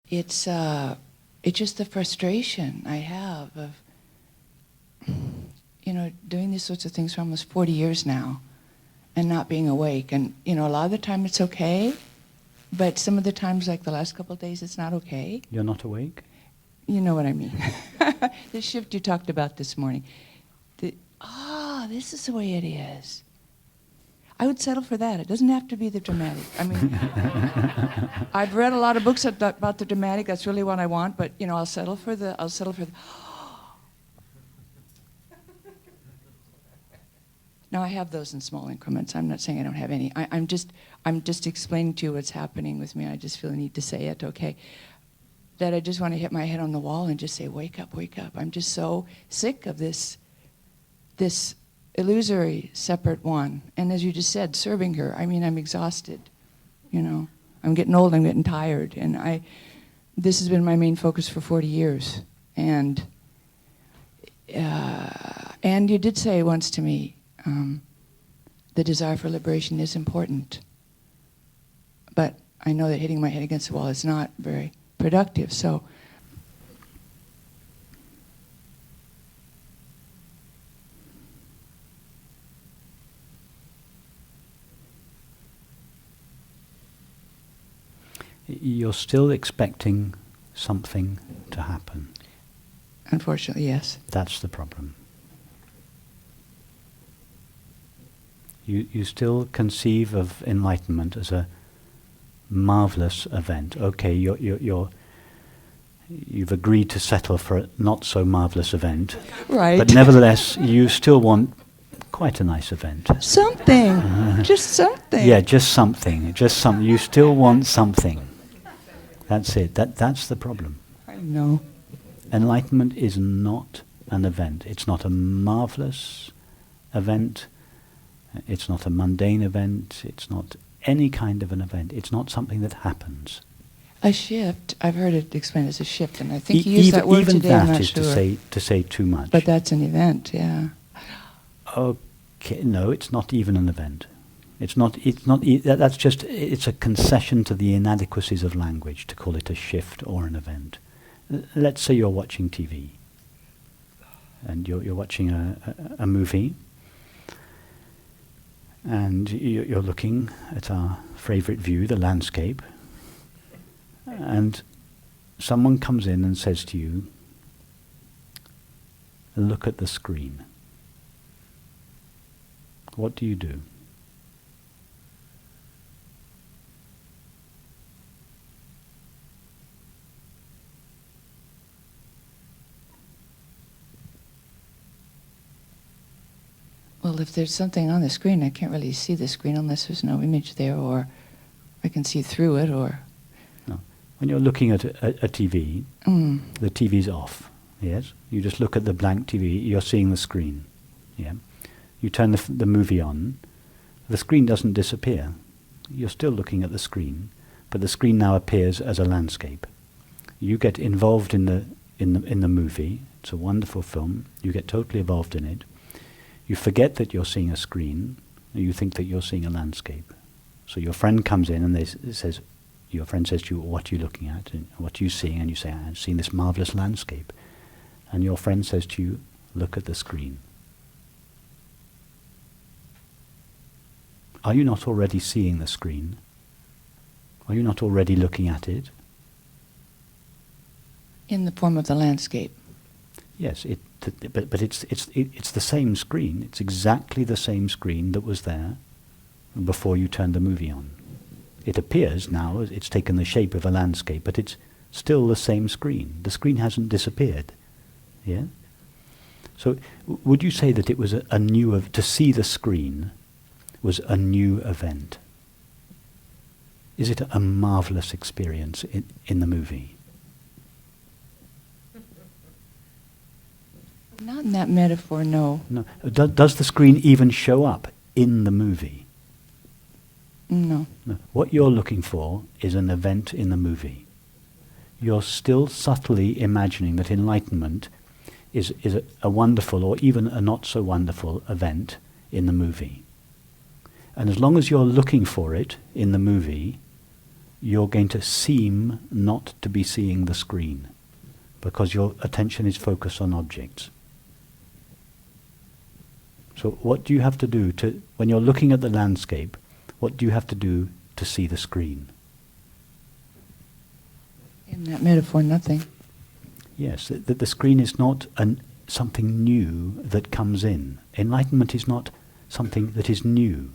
it's just the frustration I have of, doing these sorts of things for almost 40 years now and not being awake. And, a lot of the time it's okay, but some of the times, like the last couple of days, it's not okay. You're not awake? You know what I mean. The shift you talked about this morning. This is the way it is. I would settle for that. It doesn't have to be the dramatic. I mean, I've read a lot of books about the dramatic. That's really what I want. But I'll settle for the. Now I have those in small increments. I'm not saying I don't have any. I'm just explaining to you what's happening with me. I just feel the need to say it. Okay, that I just want to hit my head on the wall and just say, wake up, wake up. I'm just so sick of this illusory separate one. And as you just said, serving her. I mean, I'm exhausted. I'm getting old. I'm getting tired. And this has been my main focus for 40 years. And you did say once to me, the desire for liberation is important. But I know that hitting my head against the wall is not very productive. So you're still expecting something to happen. Unfortunately, yes. That's the problem. You still conceive of enlightenment as a marvelous event. Okay, you've agreed to settle for a not so marvelous event, right? But nevertheless, you still want quite a nice event. Something, just something. Yeah, just something. You still want something. That's it. That's the problem. I know. Enlightenment is not an event. It's not a marvelous event. It's not a mundane event. It's not any kind of an event. It's not something that happens. A shift. I've heard it explained as a shift, and I think you used that word even today. Even I'm that not is sure. to say too much. But that's an event, yeah. Okay, no, it's not even an event. It's not. That's just. It's a concession to the inadequacies of language to call it a shift or an event. Let's say you're watching TV, and you're watching a movie. And you're looking at our favourite view, the landscape, and someone comes in and says to you, look at the screen. What do you do? Well, if there's something on the screen, I can't really see the screen unless there's no image there, or I can see through it, or... No. When you're looking at a TV, the TV's off, yes? You just look at the blank TV, you're seeing the screen, yeah? You turn the movie on, the screen doesn't disappear. You're still looking at the screen, but the screen now appears as a landscape. You get involved in the movie. It's a wonderful film. You get totally involved in it. You forget that you're seeing a screen, and you think that you're seeing a landscape. So your friend comes in and your friend says to you, what are you looking at? And what are you seeing? And you say, I'm seeing this marvelous landscape. And your friend says to you, look at the screen. Are you not already seeing the screen? Are you not already looking at it? In the form of the landscape. Yes, but it's the same screen. It's exactly the same screen that was there before you turned the movie on. It appears now, it's taken the shape of a landscape, but it's still the same screen. The screen hasn't disappeared. Yeah? So would you say that it was to see the screen was a new event? Is it a marvelous experience in the movie? Not in that metaphor, no. No. Does the screen even show up in the movie? No. No. What you're looking for is an event in the movie. You're still subtly imagining that enlightenment is a wonderful or even a not so wonderful event in the movie. And as long as you're looking for it in the movie, you're going to seem not to be seeing the screen because your attention is focused on objects. So what do you have to do to, when you're looking at the landscape, what do you have to do to see the screen? In that metaphor, nothing. Yes, the screen is not something new that comes in. Enlightenment is not something that is new.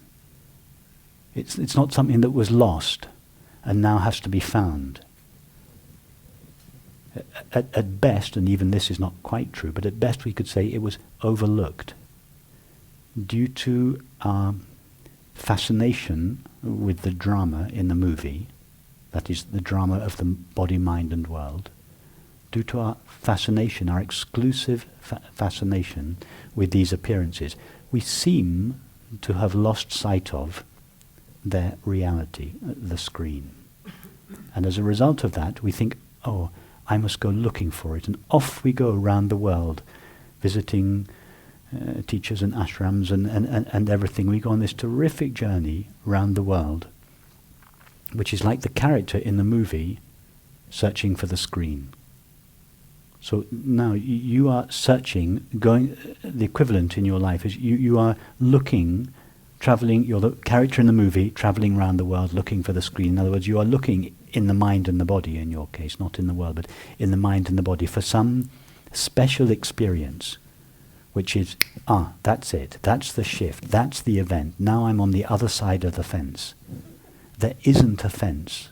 It's not something that was lost and now has to be found. At best, and even this is not quite true, but at best we could say it was overlooked due to our fascination with the drama in the movie, that is the drama of the body, mind and world, due to our fascination, our exclusive fascination with these appearances, we seem to have lost sight of their reality, the screen. And as a result of that, we think, oh, I must go looking for it. And off we go around the world, visiting teachers and ashrams and everything. We go on this terrific journey around the world, which is like the character in the movie searching for the screen. So now you are searching, the equivalent in your life is you are looking, traveling, you're the character in the movie, traveling around the world looking for the screen. In other words, you are looking in the mind and the body, in your case, not in the world, but in the mind and the body, for some special experience, which is, that's it, that's the shift, that's the event. Now I'm on the other side of the fence. There isn't a fence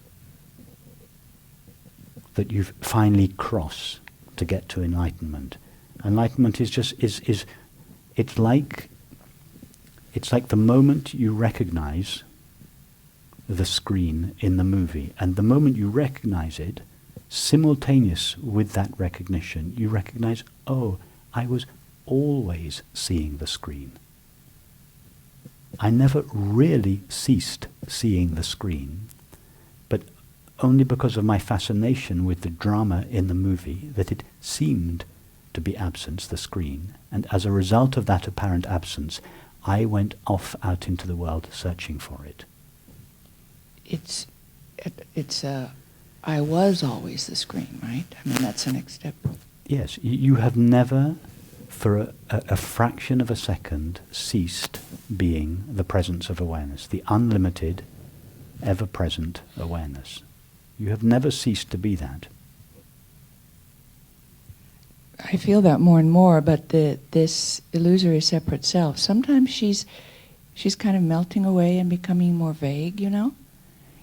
that you finally cross to get to enlightenment. Enlightenment is just it's like the moment you recognize the screen in the movie, and the moment you recognize it, simultaneous with that recognition, you recognize, oh, I was always seeing the screen. I never really ceased seeing the screen, but only because of my fascination with the drama in the movie that it seemed to be absent, the screen, and as a result of that apparent absence, I went off out into the world searching for it. I was always the screen, right? I mean, that's the next step. Yes, you have never, for a fraction of a second, ceased being the presence of awareness, the unlimited, ever-present awareness. You have never ceased to be that. I feel that more and more, but this illusory separate self, sometimes she's kind of melting away and becoming more vague, you know?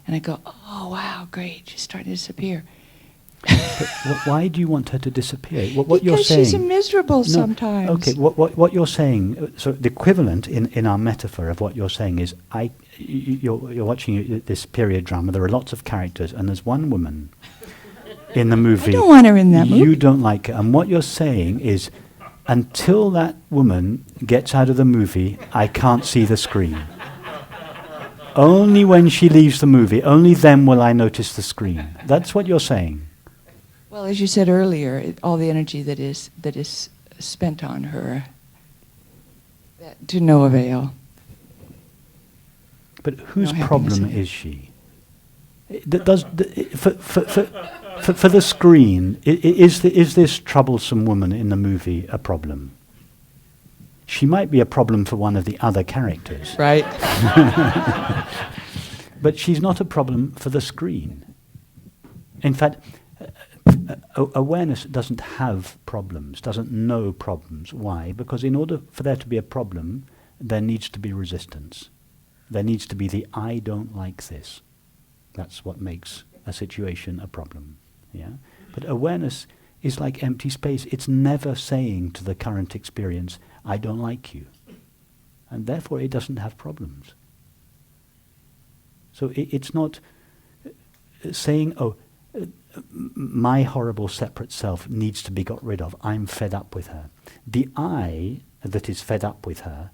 And I go, oh, wow, great, she's starting to disappear. But why do you want her to disappear? What you're saying? Because she's miserable sometimes. Okay, what you're saying, so the equivalent in our metaphor of what you're saying is, you're watching this period drama, there are lots of characters, and there's one woman in the movie. I don't want her in that movie. You don't like her. And what you're saying is, until that woman gets out of the movie, I can't see the screen. Only when she leaves the movie, only then will I notice the screen. That's what you're saying. Well, as you said earlier, all the energy that is spent on her, to no avail. But whose problem is she? For the screen, is this troublesome woman in the movie a problem? She might be a problem for one of the other characters. Right. But she's not a problem for the screen. In fact, awareness doesn't have problems, doesn't know problems. Why? Because in order for there to be a problem, there needs to be resistance. There needs to be the I don't like this. That's what makes a situation a problem. Yeah? But awareness is like empty space. It's never saying to the current experience, I don't like you. And therefore it doesn't have problems. So it's not saying, my horrible separate self needs to be got rid of. I'm fed up with her. The I that is fed up with her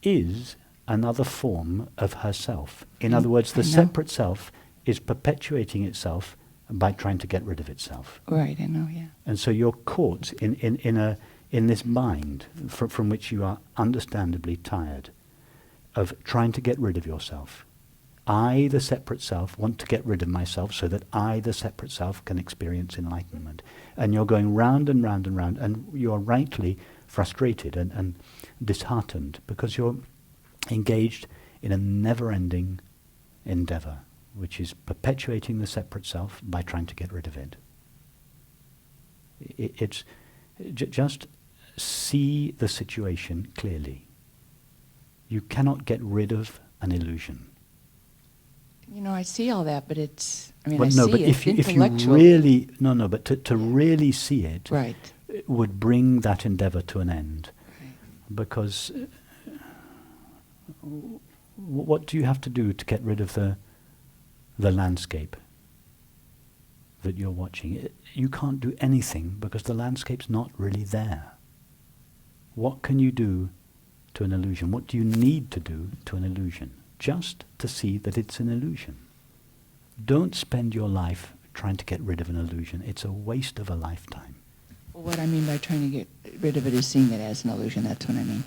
is another form of herself. In other words, the separate self is perpetuating itself by trying to get rid of itself. Right, I know, yeah. And so you're caught in this bind from which you are understandably tired of trying to get rid of yourself. I, the separate self, want to get rid of myself so that I, the separate self, can experience enlightenment. And you're going round and round and round, and you're rightly frustrated and disheartened because you're engaged in a never-ending endeavor, which is perpetuating the separate self by trying to get rid of it. It's just see the situation clearly. You cannot get rid of an illusion. You know, I see all that, but it's, I mean, But I no, see but it if you intellectual. really, but to really see it Right. would bring that endeavor to an end. Right. Because what do you have to do to get rid of the landscape that you're watching? You can't do anything because the landscape's not really there. What can you do to an illusion? What do you need to do to an illusion? Just to see that it's an illusion. Don't spend your life trying to get rid of an illusion. It's a waste of a lifetime. Well, what I mean by trying to get rid of it is seeing it as an illusion. That's what I mean.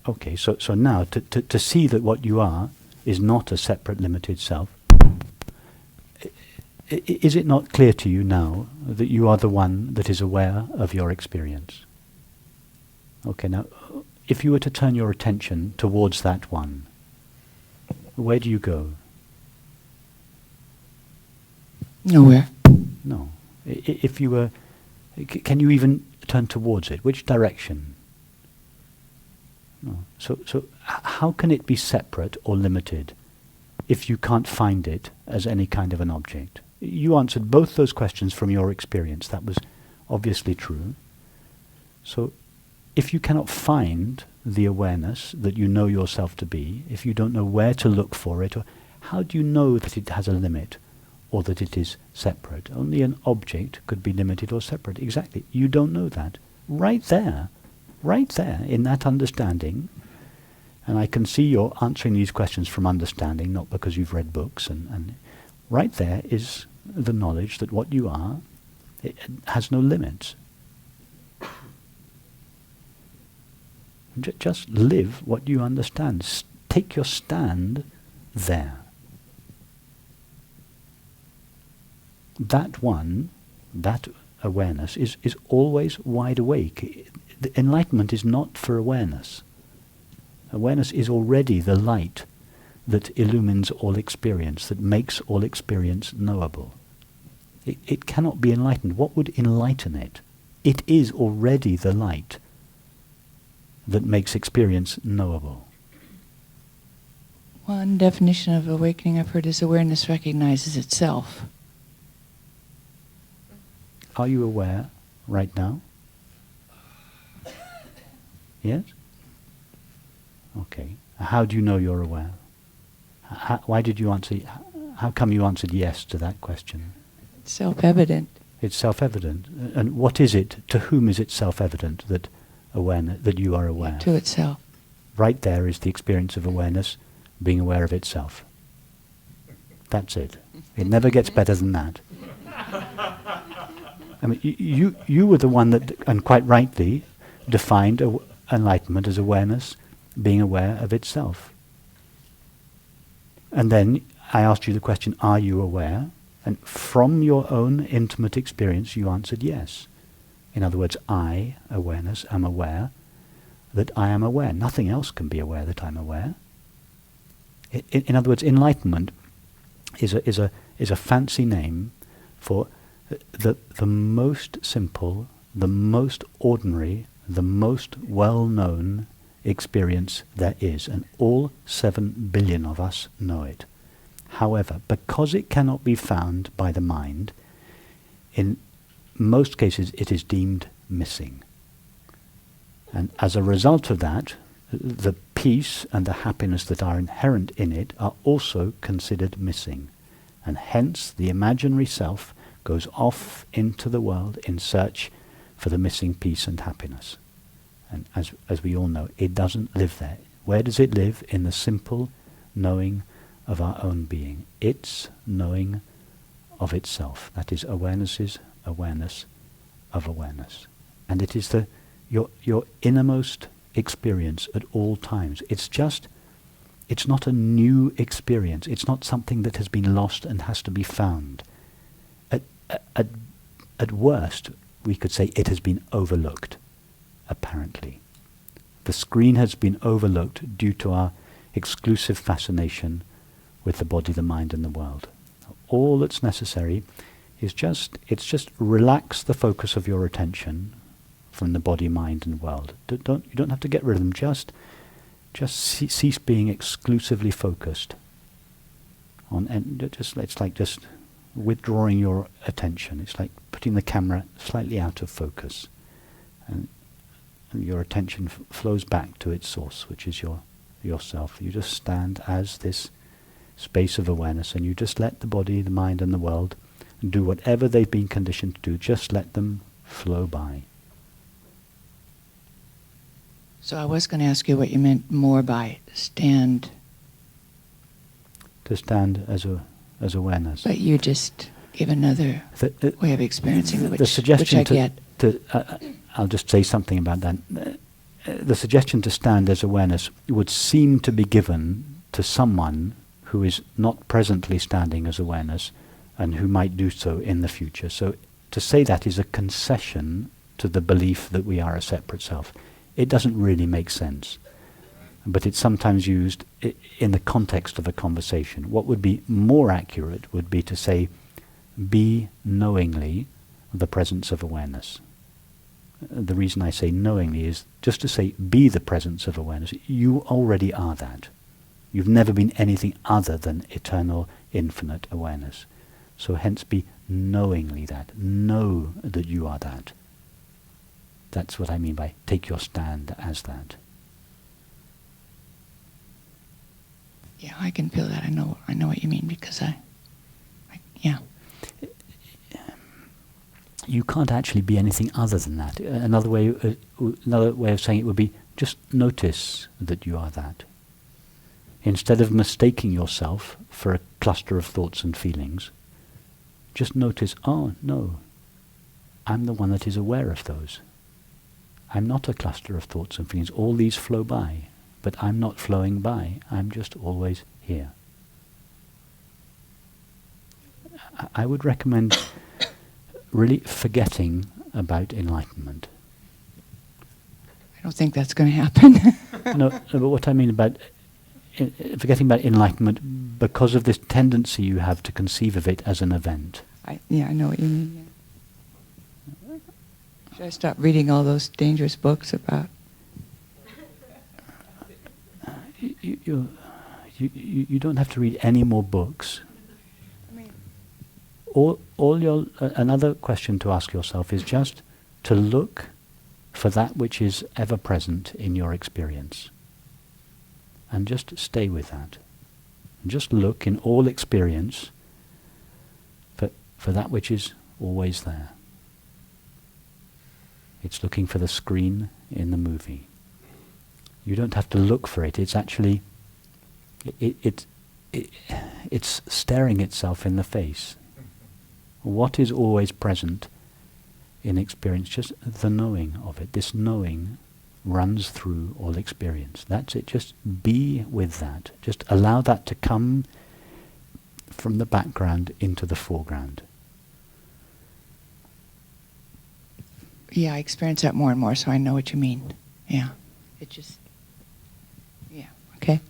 Okay, so now to see that what you are is not a separate limited self, is it not clear to you now that you are the one that is aware of your experience? Okay, now if you were to turn your attention towards that one, where do you go? Nowhere. No. If you were, can you even turn towards it? Which direction? No. So how can it be separate or limited if you can't find it as any kind of an object? You answered both those questions from your experience. That was obviously true. So if you cannot find the awareness that you know yourself to be, if you don't know where to look for it, or how do you know that it has a limit or that it is separate? Only an object could be limited or separate. Exactly. You don't know that. Right there in that understanding, and I can see you're answering these questions from understanding, not because you've read books, and right there is the knowledge that what you are, it has no limits. Just live what you understand. Take your stand there. That one, that awareness is always wide awake. The enlightenment is not for awareness. Awareness is already the light that illumines all experience, that makes all experience knowable. It cannot be enlightened. What would enlighten it? It is already the light that makes experience knowable. One definition of awakening I've heard is awareness recognizes itself. Are you aware right now? Yes? Okay. How do you know you're aware? Why did you answer? How come you answered yes to that question? It's self-evident. It's self-evident. And what is it? To whom is it self-evident that awareness, that you are aware? To itself. Right there is the experience of awareness being aware of itself. That's it. It never gets better than that. I mean, you were the one that, and quite rightly, defined enlightenment as awareness being aware of itself. And then I asked you the question, are you aware? And from your own intimate experience, you answered yes. In other words, I, awareness, am aware that I am aware. Nothing else can be aware that I'm aware. In other words, enlightenment is a fancy name for the most simple, the most ordinary, the most well-known experience there is, and all 7 billion of us know it. However, because it cannot be found by the mind, in most cases it is deemed missing. And as a result of that, the peace and the happiness that are inherent in it are also considered missing. And hence the imaginary self goes off into the world in search for the missing peace and happiness. And as we all know, it doesn't live there. Where does it live? In the simple knowing of our own being. Its knowing of itself. That is awareness's awareness of awareness. And it is your innermost experience at all times. It's it's not a new experience. It's not something that has been lost and has to be found. At worst, we could say it has been overlooked, apparently. The screen has been overlooked due to our exclusive fascination with the body, the mind, and the world. All that's necessary is just relax the focus of your attention from the body, mind, and world. You don't have to get rid of them. Just cease being exclusively focused on, and it's like just withdrawing your attention. It's like putting the camera slightly out of focus, and your attention flows back to its source, which is yourself. You just stand as this space of awareness, and you just let the body, the mind, and the world do whatever they've been conditioned to do. Just let them flow by. So I was going to ask you what you meant more by stand. To stand as awareness. But you just give another way of experiencing it, the suggestion which I get. I'll just say something about that. The suggestion to stand as awareness would seem to be given to someone who is not presently standing as awareness and who might do so in the future. So to say that is a concession to the belief that we are a separate self. It doesn't really make sense, but it's sometimes used in the context of a conversation. What would be more accurate would be to say, be knowingly the presence of awareness. The reason I say knowingly is just to say, be the presence of awareness. You already are that. You've never been anything other than eternal, infinite awareness. So hence be knowingly that. Know that you are that. That's what I mean by take your stand as that. Yeah, I can feel that. I know what you mean, because yeah. You can't actually be anything other than that. Another way of saying it would be just notice that you are that. Instead of mistaking yourself for a cluster of thoughts and feelings, just notice, oh no, I'm the one that is aware of those. I'm not a cluster of thoughts and feelings. All these flow by, but I'm not flowing by. I'm just always here. I would recommend really forgetting about enlightenment. I don't think that's going to happen. No, but what I mean about forgetting about enlightenment because of this tendency you have to conceive of it as an event. I know what you mean. Yeah. Should I stop reading all those dangerous books about? You don't have to read any more books. Another question to ask yourself is just to look for that which is ever present in your experience. And just stay with that. And just look in all experience for that which is always there. It's looking for the screen in the movie. You don't have to look for it. It's actually, it's staring itself in the face. What is always present in experience? Just the knowing of it. This knowing runs through all experience. That's it. Just be with that. Just allow that to come from the background into the foreground. Yeah, I experience that more and more, so I know what you mean. Yeah. Yeah. Okay.